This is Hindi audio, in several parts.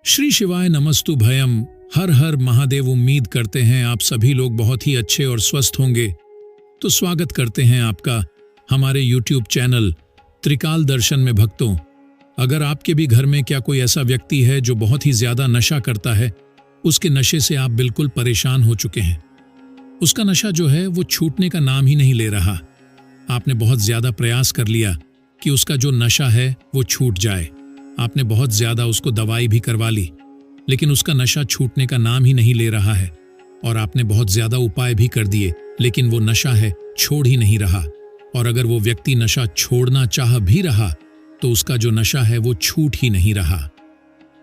श्री शिवाय नमस्तु भयम। हर हर महादेव। उम्मीद करते हैं आप सभी लोग बहुत ही अच्छे और स्वस्थ होंगे। तो स्वागत करते हैं आपका हमारे YouTube चैनल त्रिकाल दर्शन में। भक्तों, अगर आपके भी घर में क्या कोई ऐसा व्यक्ति है जो बहुत ही ज्यादा नशा करता है, उसके नशे से आप बिल्कुल परेशान हो चुके हैं, उसका नशा जो है वो छूटने का नाम ही नहीं ले रहा। आपने बहुत ज्यादा प्रयास कर लिया कि उसका जो नशा है वो छूट जाए। आपने बहुत ज्यादा उसको दवाई भी करवा ली, लेकिन उसका नशा छूटने का नाम ही नहीं ले रहा है। और आपने बहुत ज्यादा उपाय भी कर दिए, लेकिन वो नशा है छोड़ ही नहीं रहा। और अगर वो व्यक्ति नशा छोड़ना चाह भी रहा तो उसका जो नशा है वो छूट ही नहीं रहा।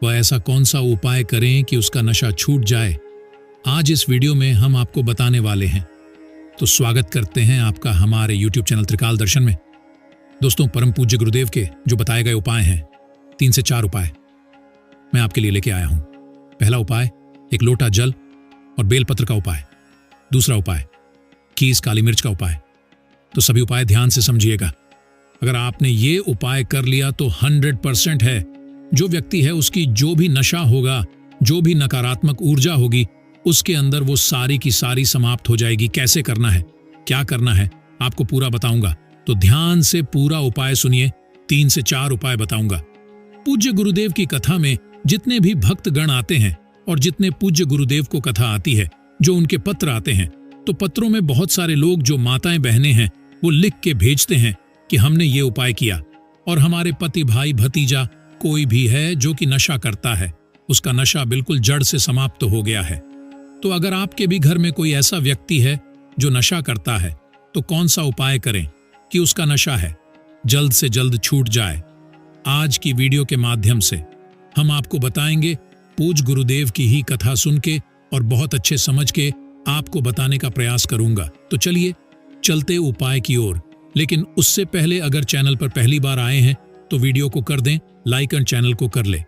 वह ऐसा कौन सा उपाय करें कि उसका नशा छूट जाए, आज इस वीडियो में हम आपको बताने वाले हैं। तो स्वागत करते हैं आपका हमारे YouTube चैनल त्रिकाल दर्शन में। दोस्तों, परम पूज्य गुरुदेव के जो बताए गए उपाय हैं, 3 से 4 उपाय मैं आपके लिए लेके आया हूं। पहला उपाय, एक लोटा जल और बेलपत्र का उपाय। दूसरा उपाय, कीस काली मिर्च का उपाय। तो सभी उपाय ध्यान से समझिएगा। अगर आपने ये उपाय कर लिया तो 100% है, जो व्यक्ति है उसकी जो भी नशा होगा, जो भी नकारात्मक ऊर्जा होगी, उसके अंदर वो सारी की सारी समाप्त हो जाएगी। कैसे करना है, क्या करना है, आपको पूरा बताऊंगा। तो ध्यान से पूरा उपाय सुनिए। 3 से 4 उपाय बताऊंगा। पूज्य गुरुदेव की कथा में जितने भी भक्त गण आते हैं और जितने पूज्य गुरुदेव को कथा आती है, जो उनके पत्र आते हैं, तो पत्रों में बहुत सारे लोग जो माताएं बहनें हैं वो लिख के भेजते हैं कि हमने ये उपाय किया और हमारे पति भाई भतीजा कोई भी है जो कि नशा करता है, उसका नशा बिल्कुल जड़ से समाप्त हो गया है। तो अगर आपके भी घर में कोई ऐसा व्यक्ति है जो नशा करता है, तो कौन सा उपाय करें कि उसका नशा है जल्द से जल्द छूट जाए। आज की वीडियो के माध्यम से हम आपको बताएंगे। पूज्य गुरुदेव की ही कथा सुन के और बहुत अच्छे समझ के आपको बताने का प्रयास करूंगा। तो चलिए चलते उपाय की ओर। लेकिन उससे पहले अगर चैनल पर पहली बार आए हैं तो वीडियो को कर दें लाइक और चैनल को कर ले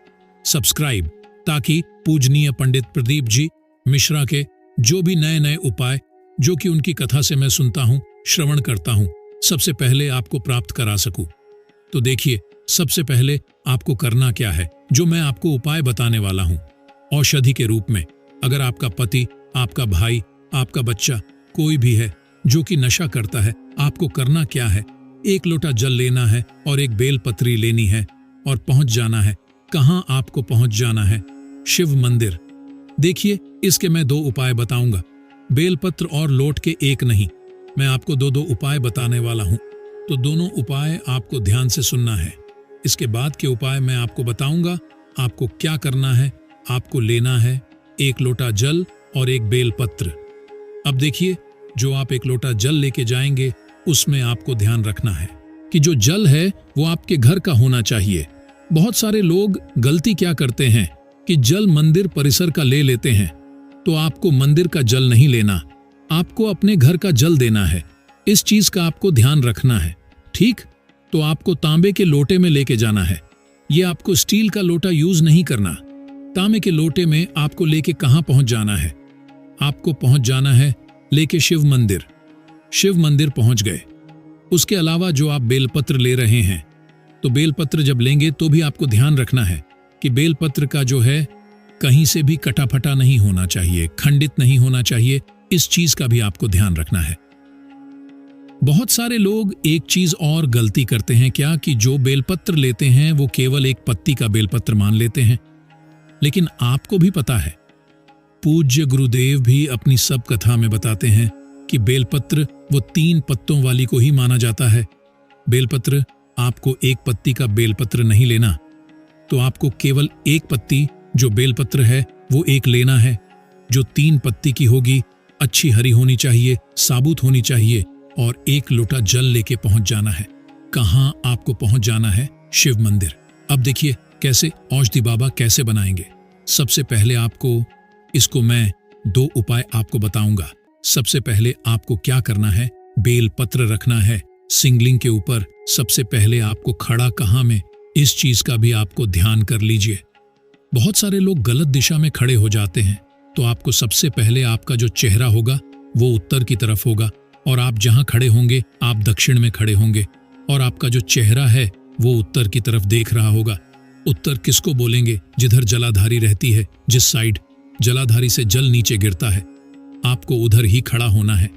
सब्सक्राइब, ताकि पूजनीय पंडित प्रदीप जी मिश्रा के जो भी नए नए उपाय जो कि उनकी कथा से मैं सुनता हूं, श्रवण करता हूं, सबसे पहले आपको प्राप्त करा सकूं। तो देखिए, सबसे पहले आपको करना क्या है, जो मैं आपको उपाय बताने वाला हूं औषधि के रूप में। अगर आपका पति, आपका भाई, आपका बच्चा कोई भी है जो कि नशा करता है, आपको करना क्या है, 1 लोटा जल लेना है और एक बेलपत्री लेनी है और पहुंच जाना है। कहां आपको पहुंच जाना है? शिव मंदिर। देखिए, इसके मैं 2 उपाय बताऊंगा। बेलपत्र और लोट के एक नहीं, मैं आपको 2 उपाय बताने वाला हूं। तो दोनों उपाय आपको ध्यान से सुनना है। इसके बाद के उपाय मैं आपको बताऊंगा। आपको क्या करना है, आपको लेना है 1 लोटा जल और एक बेलपत्र। अब देखिए, जो आप 1 लोटा जल लेके जाएंगे, उसमें आपको ध्यान रखना है कि जो जल है वो आपके घर का होना चाहिए। बहुत सारे लोग गलती क्या करते हैं कि जल मंदिर परिसर का ले लेते हैं। तो आपको मंदिर का जल नहीं लेना, आपको अपने घर का जल देना है। इस चीज का आपको ध्यान रखना है, ठीक? तो आपको तांबे के लोटे में लेके जाना है। ये आपको स्टील का लोटा यूज नहीं करना। तांबे के लोटे में आपको लेके कहां पहुंच जाना है? आपको पहुंच जाना है लेके शिव मंदिर। शिव मंदिर पहुंच गए। उसके अलावा जो आप बेलपत्र ले रहे हैं, तो बेलपत्र जब लेंगे तो भी आपको ध्यान रखना है कि बेलपत्र का जो है कहीं से भी कटा फटा नहीं होना चाहिए, खंडित नहीं होना चाहिए। इस चीज का भी आपको ध्यान रखना है। बहुत सारे लोग एक चीज और गलती करते हैं, क्या कि जो बेलपत्र लेते हैं वो केवल एक पत्ती का बेलपत्र मान लेते हैं। लेकिन आपको भी पता है, पूज्य गुरुदेव भी अपनी सब कथा में बताते हैं कि बेलपत्र वो 3 पत्तों वाली को ही माना जाता है। बेलपत्र, आपको 1 पत्ती का बेलपत्र नहीं लेना, तो आपको केवल 1 पत्ती जो बेलपत्र है वो एक लेना है, जो 3 पत्ती की होगी, अच्छी हरी होनी चाहिए, साबुत होनी चाहिए, और 1 लोटा जल लेके पहुंच जाना है। कहां आपको पहुंच जाना है? शिव मंदिर। अब देखिए कैसे औषधि बाबा कैसे बनाएंगे। सबसे पहले आपको, इसको मैं 2 उपाय आपको बताऊंगा। सबसे पहले आपको क्या करना है, बेलपत्र रखना है सिंगलिंग के ऊपर। सबसे पहले आपको खड़ा कहां में, इस चीज का भी आपको ध्यान कर लीजिए। बहुत सारे लोग गलत दिशा में खड़े हो जाते हैं। तो आपको सबसे पहले आपका जो चेहरा होगा वो उत्तर की तरफ होगा, और आप जहां खड़े होंगे आप दक्षिण में खड़े होंगे, और आपका जो चेहरा है वो उत्तर की तरफ देख रहा होगा। उत्तर किसको बोलेंगे? जिधर जलाधारी रहती है, जिस साइड जलाधारी से जल नीचे गिरता है, आपको उधर ही खड़ा होना है।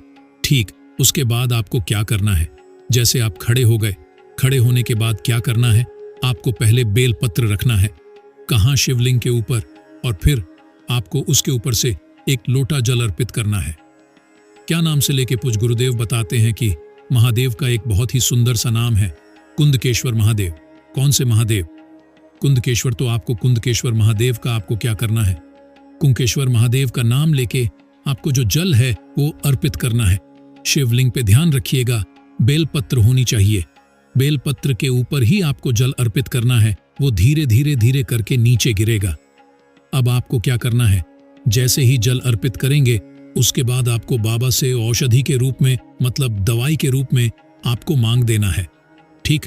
ठीक उसके बाद आपको क्या करना है? जैसे आप खड़े हो गए, खड़े होने के बाद क्या करना है? आपको पहले बेलपत्र रखना है। कहाँ? शिवलिंग के ऊपर। और फिर आपको उसके ऊपर से एक लोटा जल अर्पित करना है। क्या नाम से लेके पूज्य गुरुदेव बताते हैं कि महादेव का एक बहुत ही सुंदर सा नाम है, कुंदकेश्वर महादेव। कौन से महादेव? कुंदकेश्वर। तो आपको कुंदकेश्वर महादेव का आपको क्या करना है? कुंकेश्वर महादेव का नाम लेके आपको जो जल है वो अर्पित करना है। शिवलिंग पे ध्यान रखिएगा, बेलपत्र होनी चाहिए। बेलपत्र के ऊपर ही आपको जल अर्पित करना है। वो धीरे धीरे धीरे करके नीचे गिरेगा। अब आपको क्या करना है? जैसे ही जल अर्पित करेंगे, उसके बाद आपको बाबा से औषधि के रूप में, मतलब दवाई के रूप में आपको मांग देना है। ठीक।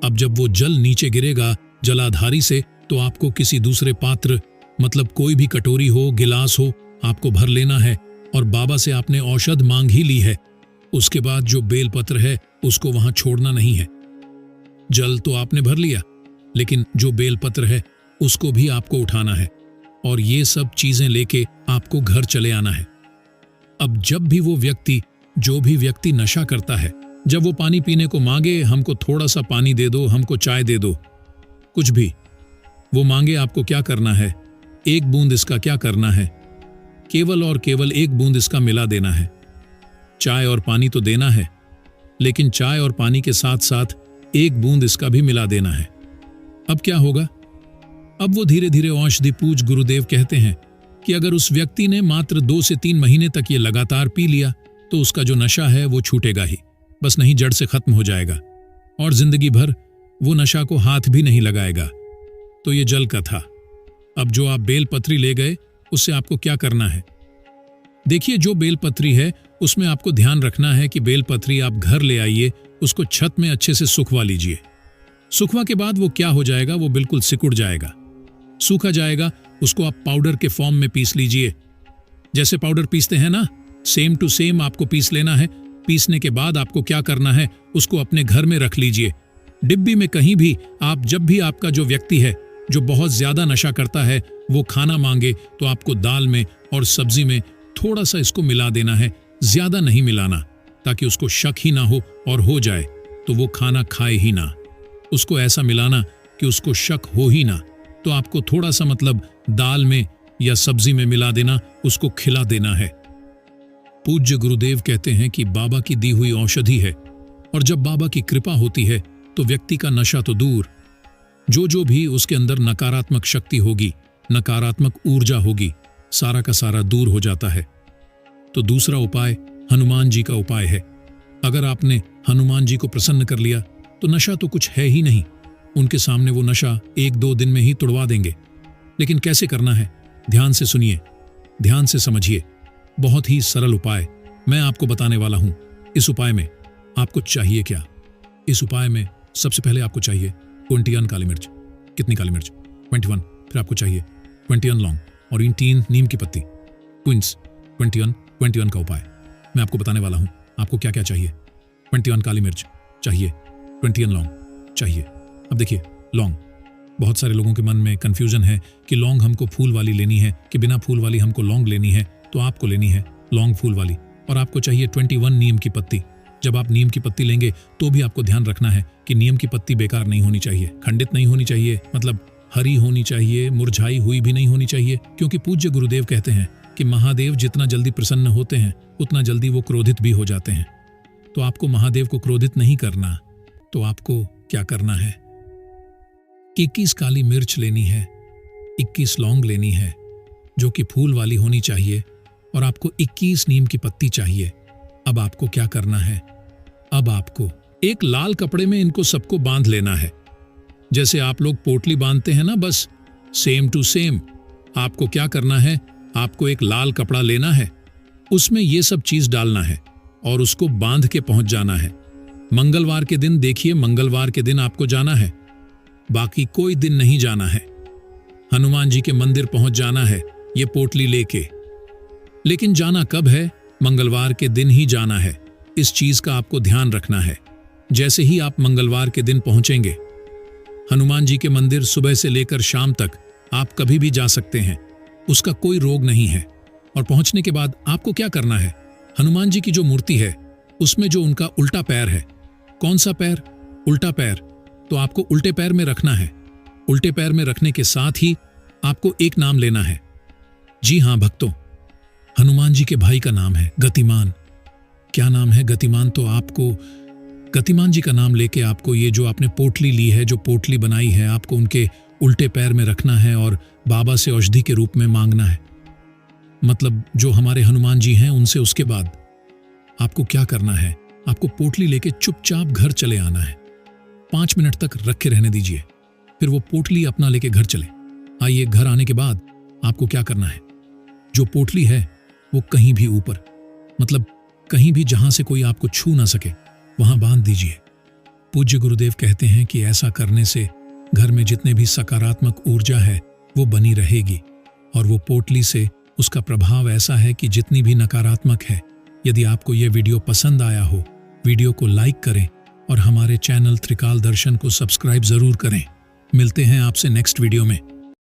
अब जब वो जल नीचे गिरेगा जलाधारी से, तो आपको किसी दूसरे पात्र, मतलब कोई भी कटोरी हो, गिलास हो, आपको भर लेना है। और बाबा से आपने औषध मांग ही ली है। उसके बाद जो बेलपत्र है उसको वहां छोड़ना नहीं है। जल तो आपने भर लिया, लेकिन जो बेलपत्र है उसको भी आपको उठाना है। और ये सब चीजें लेके आपको घर चले आना है। अब जब भी वो व्यक्ति, जो भी व्यक्ति नशा करता है, जब वो पानी पीने को मांगे, हमको थोड़ा सा पानी दे दो, हमको चाय दे दो, कुछ भी वो मांगे, आपको क्या करना है? एक बूंद इसका क्या करना है? केवल और केवल एक बूंद इसका मिला देना है। चाय और पानी तो देना है, लेकिन चाय और पानी के साथ साथ एक बूंद इसका भी मिला देना है। अब क्या होगा? अब वो धीरे धीरे औषधि पूज्य गुरुदेव कहते हैं कि अगर उस व्यक्ति ने मात्र 2 से 3 महीने तक ये लगातार पी लिया, तो उसका जो नशा है वो छूटेगा ही, बस नहीं जड़ से खत्म हो जाएगा, और जिंदगी भर वो नशा को हाथ भी नहीं लगाएगा। तो ये जल का था। अब जो आप बेलपत्री ले गए, उससे आपको क्या करना है? देखिए, जो बेलपत्री है उसमें आपको ध्यान रखना है कि बेलपत्री आप घर ले आइए, उसको छत में अच्छे से सुखवा लीजिए। सुखवा के बाद वो क्या हो जाएगा? वो बिल्कुल सिकुड़ जाएगा, सूखा जाएगा। उसको आप पाउडर के फॉर्म में पीस लीजिए। जैसे पाउडर पीसते हैं ना, सेम टू सेम आपको पीस लेना है। पीसने के बाद आपको क्या करना है? उसको अपने घर में रख लीजिए, डिब्बी में कहीं भी। आप जब भी आपका जो व्यक्ति है जो बहुत ज्यादा नशा करता है, वो खाना मांगे, तो आपको दाल में और सब्जी में थोड़ा सा इसको मिला देना है, ज्यादा नहीं मिलाना, ताकि उसको शक ही ना हो, और हो जाए तो वो खाना खाए ही ना। उसको ऐसा मिलाना कि उसको शक हो ही ना। तो आपको थोड़ा सा, मतलब दाल में या सब्जी में मिला देना, उसको खिला देना है। पूज्य गुरुदेव कहते हैं कि बाबा की दी हुई औषधि है, और जब बाबा की कृपा होती है तो व्यक्ति का नशा तो दूर, जो भी उसके अंदर नकारात्मक शक्ति होगी, नकारात्मक ऊर्जा होगी, सारा का सारा दूर हो जाता है। तो दूसरा उपाय हनुमान जी का उपाय है। अगर आपने हनुमान जी को प्रसन्न कर लिया तो नशा तो कुछ है ही नहीं, उनके सामने वो नशा 1-2 दिन में ही तुड़वा देंगे। लेकिन कैसे करना है? ध्यान से सुनिए, ध्यान से समझिए। बहुत ही सरल उपाय मैं आपको बताने वाला हूं। इस उपाय में आपको चाहिए क्या? इस उपाय में सबसे पहले आपको चाहिए 21 काली मिर्च। कितनी काली मिर्च? 21। फिर आपको चाहिए 21 लौंग और इन 3 नीम की पत्ती। क्विंस 21 का उपाय मैं आपको बताने वाला हूं। आपको क्या क्या चाहिए? 21 काली मिर्च चाहिए, 21 लौंग चाहिए। अब देखिए, लौंग, बहुत सारे लोगों के मन में कंफ्यूजन है कि लौंग हमको फूल वाली लेनी है कि बिना फूल वाली हमको लौंग लेनी है। तो आपको लेनी है लौंग फूल वाली, और आपको चाहिए 21 नीम की पत्ती। जब आप नीम की पत्ती लेंगे तो भी आपको ध्यान रखना है कि नीम की पत्ती बेकार नहीं होनी चाहिए, खंडित नहीं होनी चाहिए, मतलब हरी होनी चाहिए, मुरझाई हुई भी नहीं होनी चाहिए। क्योंकि पूज्य गुरुदेव कहते हैं कि महादेव जितना जल्दी प्रसन्न होते हैं उतना जल्दी वो क्रोधित भी हो जाते हैं। तो आपको महादेव को क्रोधित नहीं करना। तो आपको क्या करना है? 21 काली मिर्च लेनी है, 21 लौंग लेनी है जो कि फूल वाली होनी चाहिए, और आपको 21 नीम की पत्ती चाहिए। अब आपको क्या करना है? अब आपको एक लाल कपड़े में इनको सबको बांध लेना है, जैसे आप लोग पोटली बांधते हैं ना, बस सेम टू सेम। आपको क्या करना है? आपको एक लाल कपड़ा लेना है, उसमें ये सब चीज डालना है और उसको बांध के पहुंच जाना है। मंगलवार के दिन, देखिए मंगलवार के दिन आपको जाना है, बाकी कोई दिन नहीं जाना है। हनुमान जी के मंदिर पहुंच जाना है ये पोटली लेके। लेकिन जाना कब है? मंगलवार के दिन ही जाना है। इस चीज का आपको ध्यान रखना है। जैसे ही आप मंगलवार के दिन पहुंचेंगे, हनुमान जी के मंदिर सुबह से लेकर शाम तक आप कभी भी जा सकते हैं, उसका कोई रोग नहीं है। और पहुंचने के बाद आपको क्या करना है, हनुमान जी की जो मूर्ति है उसमें जो उनका उल्टा पैर है, कौन सा पैर, उल्टा पैर, तो आपको उल्टे पैर में रखना है। उल्टे पैर में रखने के साथ ही आपको एक नाम लेना है। जी हां भक्तों, हनुमान जी के भाई का नाम है गतिमान। क्या नाम है, गतिमान। तो आपको गतिमान जी का नाम लेके आपको ये जो आपने पोटली ली है, जो पोटली बनाई है, आपको उनके उल्टे पैर में रखना है और बाबा से औषधि के रूप में मांगना है। मतलब जो हमारे हनुमान जी हैं उनसे। उसके बाद आपको क्या करना है, आपको पोटली लेके चुपचाप घर चले आना है। 5 मिनट तक रखे रहने दीजिए, फिर वो पोटली अपना लेके घर चले आइए। घर आने के बाद आपको क्या करना है, जो पोटली है वो कहीं भी ऊपर, मतलब कहीं भी जहां से कोई आपको छू ना सके, वहां बांध दीजिए। पूज्य गुरुदेव कहते हैं कि ऐसा करने से घर में जितने भी सकारात्मक ऊर्जा है वो बनी रहेगी, और वो पोटली से उसका प्रभाव ऐसा है कि जितनी भी नकारात्मक है। यदि आपको यह वीडियो पसंद आया हो, वीडियो को लाइक करें और हमारे चैनल त्रिकाल दर्शन को सब्सक्राइब जरूर करें। मिलते हैं आपसे नेक्स्ट वीडियो में।